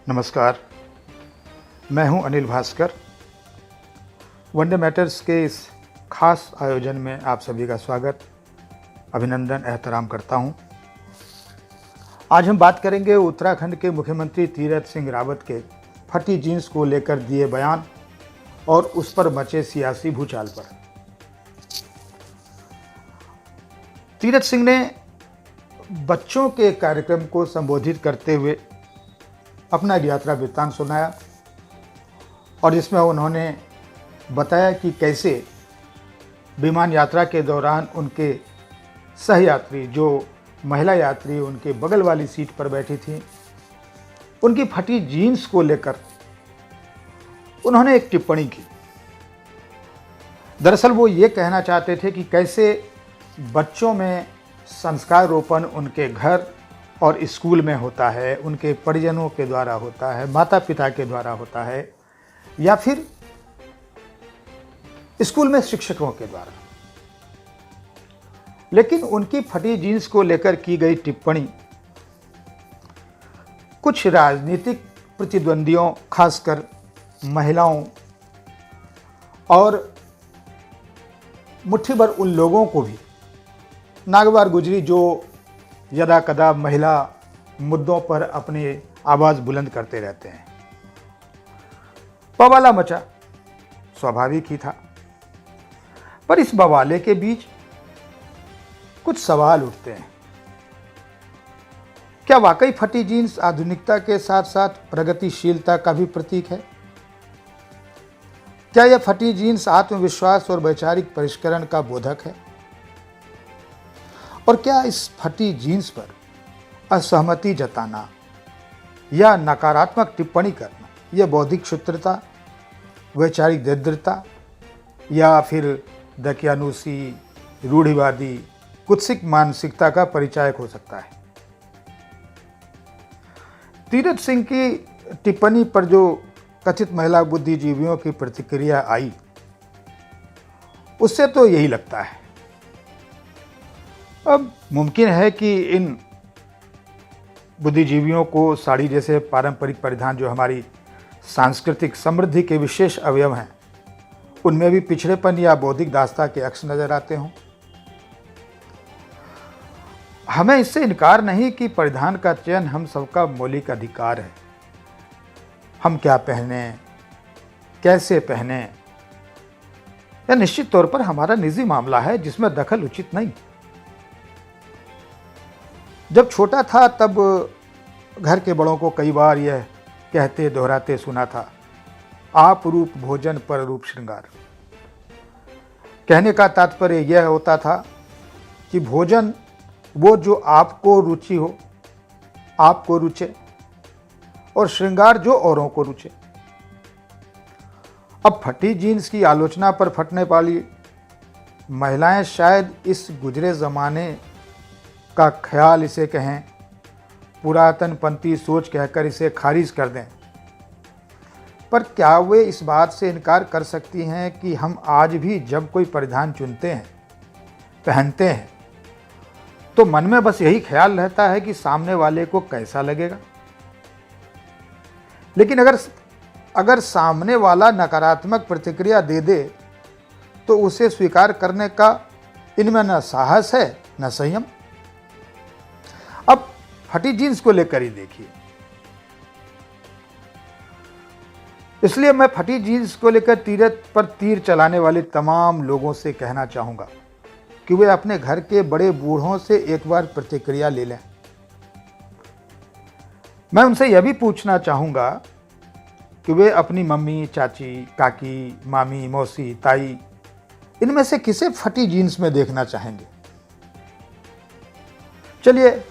नमस्कार, मैं हूं अनिल भास्कर। वनडे मैटर्स के इस खास आयोजन में आप सभी का स्वागत, अभिनंदन, एहतराम करता हूं। आज हम बात करेंगे उत्तराखंड के मुख्यमंत्री तीरथ सिंह रावत के फटी जीन्स को लेकर दिए बयान और उस पर मचे सियासी भूचाल पर। तीरथ सिंह ने बच्चों के कार्यक्रम को संबोधित करते हुए अपना यात्रा वृत्तांत सुनाया और जिसमें उन्होंने बताया कि कैसे विमान यात्रा के दौरान उनके सहयात्री, जो महिला यात्री उनके बगल वाली सीट पर बैठी थी, उनकी फटी जीन्स को लेकर उन्होंने एक टिप्पणी की। दरअसल वो ये कहना चाहते थे कि कैसे बच्चों में संस्कार रोपण उनके घर और स्कूल में होता है, उनके परिजनों के द्वारा होता है, माता पिता के द्वारा होता है, या फिर स्कूल में शिक्षकों के द्वारा। लेकिन उनकी फटी जीन्स को लेकर की गई टिप्पणी कुछ राजनीतिक प्रतिद्वंदियों, खासकर महिलाओं और मुट्ठी भर उन लोगों को भी नागवार गुजरी जो यदा कदा महिला मुद्दों पर अपनी आवाज़ बुलंद करते रहते हैं। बवाला मचा, स्वाभाविक ही था। पर इस बवाले के बीच कुछ सवाल उठते हैं। क्या वाकई फटी जीन्स आधुनिकता के साथ साथ प्रगतिशीलता का भी प्रतीक है? क्या यह फटी जीन्स आत्मविश्वास और वैचारिक परिष्करण का बोधक है? और क्या इस फटी जीन्स पर असहमति जताना या नकारात्मक टिप्पणी करना यह बौद्धिक क्षुद्रता, वैचारिक दरिद्रता या फिर दकियानूसी, रूढ़िवादी, कुत्सित मानसिकता का परिचायक हो सकता है? तीरथ सिंह की टिप्पणी पर जो कथित महिला बुद्धिजीवियों की प्रतिक्रिया आई, उससे तो यही लगता है। अब मुमकिन है कि इन बुद्धिजीवियों को साड़ी जैसे पारंपरिक परिधान, जो हमारी सांस्कृतिक समृद्धि के विशेष अवयव हैं, उनमें भी पिछड़ेपन या बौद्धिक दास्ता के अक्स नजर आते हों। हमें इससे इनकार नहीं कि परिधान का चयन हम सबका मौलिक अधिकार है। हम क्या पहने, कैसे पहने, यह निश्चित तौर पर हमारा निजी मामला है जिसमें दखल उचित नहीं। जब छोटा था तब घर के बड़ों को कई बार यह कहते दोहराते सुना था, आप रूप भोजन पर रूप श्रृंगार। कहने का तात्पर्य यह होता था कि भोजन वो जो आपको रुचि हो, आपको रुचे, और श्रृंगार जो औरों को रुचे। अब फटी जीन्स की आलोचना पर फटने वाली महिलाएं शायद इस गुजरे ज़माने का ख्याल इसे कहें, पुरातनपंथी सोच कहकर इसे खारिज कर दें। पर क्या वे इस बात से इनकार कर सकती हैं कि हम आज भी जब कोई परिधान चुनते हैं, पहनते हैं, तो मन में बस यही ख्याल रहता है कि सामने वाले को कैसा लगेगा? लेकिन अगर सामने वाला नकारात्मक प्रतिक्रिया दे दे तो उसे स्वीकार करने का इनमें न साहस है न संयम। अब फटी जीन्स को लेकर ही देखिए। इसलिए मैं फटी जीन्स को लेकर तीरथ पर तीर चलाने वाले तमाम लोगों से कहना चाहूंगा कि वे अपने घर के बड़े बूढ़ों से एक बार प्रतिक्रिया ले लें। मैं उनसे यह भी पूछना चाहूंगा कि वे अपनी मम्मी, चाची, काकी, मामी, मौसी, ताई, इनमें से किसे फटी जीन्स में देखना चाहेंगे? चलिए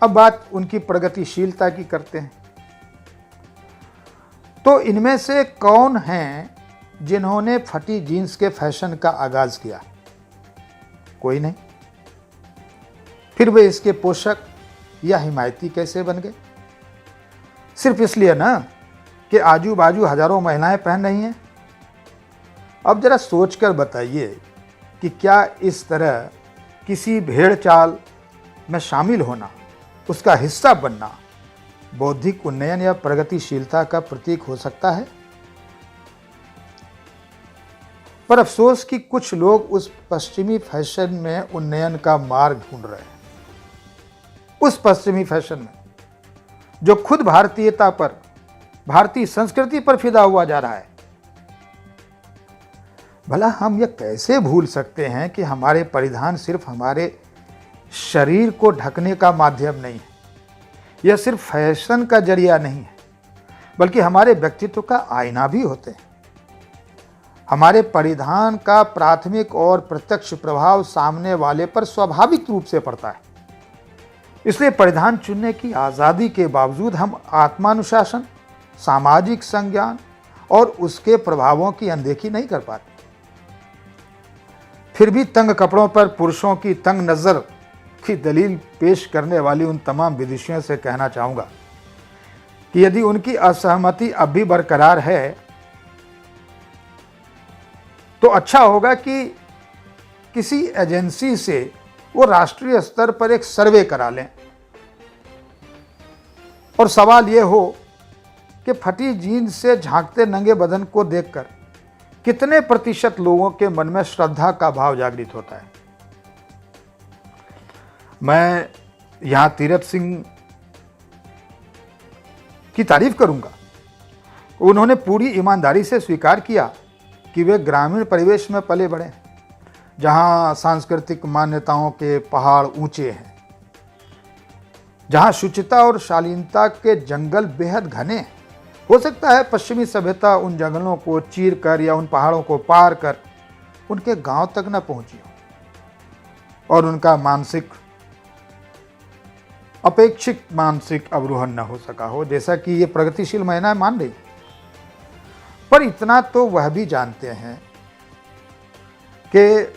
अब बात उनकी प्रगतिशीलता की करते हैं। तो इनमें से कौन हैं जिन्होंने फटी जीन्स के फैशन का आगाज किया? कोई नहीं। फिर वे इसके पोषक या हिमायती कैसे बन गए? सिर्फ इसलिए ना कि आजू बाजू हजारों महिलाएं पहन रही हैं। अब जरा सोचकर बताइए कि क्या इस तरह किसी भेड़ चाल में शामिल होना, उसका हिस्सा बनना बौद्धिक उन्नयन या प्रगतिशीलता का प्रतीक हो सकता है। पर अफसोस कि कुछ लोग उस पश्चिमी फैशन में उन्नयन का मार्ग ढूंढ रहे हैं, उस पश्चिमी फैशन में जो खुद भारतीयता पर, भारतीय संस्कृति पर फिदा हुआ जा रहा है। भला हम यह कैसे भूल सकते हैं कि हमारे परिधान सिर्फ हमारे शरीर को ढकने का माध्यम नहीं है, यह सिर्फ फैशन का जरिया नहीं है, बल्कि हमारे व्यक्तित्व का आईना भी होते हैं। हमारे परिधान का प्राथमिक और प्रत्यक्ष प्रभाव सामने वाले पर स्वाभाविक रूप से पड़ता है। इसलिए परिधान चुनने की आज़ादी के बावजूद हम आत्मानुशासन, सामाजिक संज्ञान और उसके प्रभावों की अनदेखी नहीं कर पाते। फिर भी तंग कपड़ों पर पुरुषों की तंग नज़र की दलील पेश करने वाली उन तमाम विदेशियों से कहना चाहूँगा कि यदि उनकी असहमति अब भी बरकरार है तो अच्छा होगा कि किसी एजेंसी से वो राष्ट्रीय स्तर पर एक सर्वे करा लें और सवाल ये हो कि फटी जीन्स से झांकते नंगे बदन को देखकर कितने प्रतिशत लोगों के मन में श्रद्धा का भाव जागृत होता है। मैं यहाँ तीरथ सिंह की तारीफ करूंगा। उन्होंने पूरी ईमानदारी से स्वीकार किया कि वे ग्रामीण परिवेश में पले बढ़े, जहाँ सांस्कृतिक मान्यताओं के पहाड़ ऊंचे हैं, जहाँ शुचिता और शालीनता के जंगल बेहद घने हैं। हो सकता है पश्चिमी सभ्यता उन जंगलों को चीर कर या उन पहाड़ों को पार कर उनके गांव तक न पहुंची हो और उनका अपेक्षित मानसिक अवरोहण न हो सका हो, जैसा कि ये प्रगतिशील महिलाएं मान रही। पर इतना तो वह भी जानते हैं कि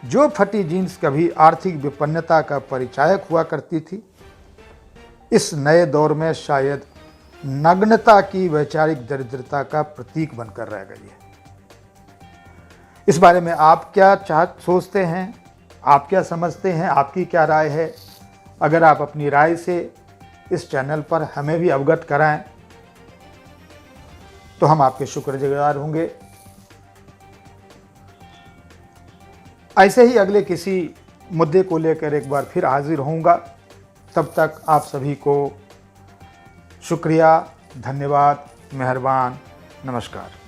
जो फटी जीन्स कभी आर्थिक विपन्नता का परिचायक हुआ करती थी, इस नए दौर में शायद नग्नता की वैचारिक दरिद्रता का प्रतीक बनकर रह गई है। इस बारे में आप क्या सोचते हैं, आप क्या समझते हैं, आपकी क्या राय है? अगर आप अपनी राय से इस चैनल पर हमें भी अवगत कराएं तो हम आपके शुक्रगुजार होंगे। ऐसे ही अगले किसी मुद्दे को लेकर एक बार फिर हाजिर होऊंगा। तब तक आप सभी को शुक्रिया, धन्यवाद, मेहरबान, नमस्कार।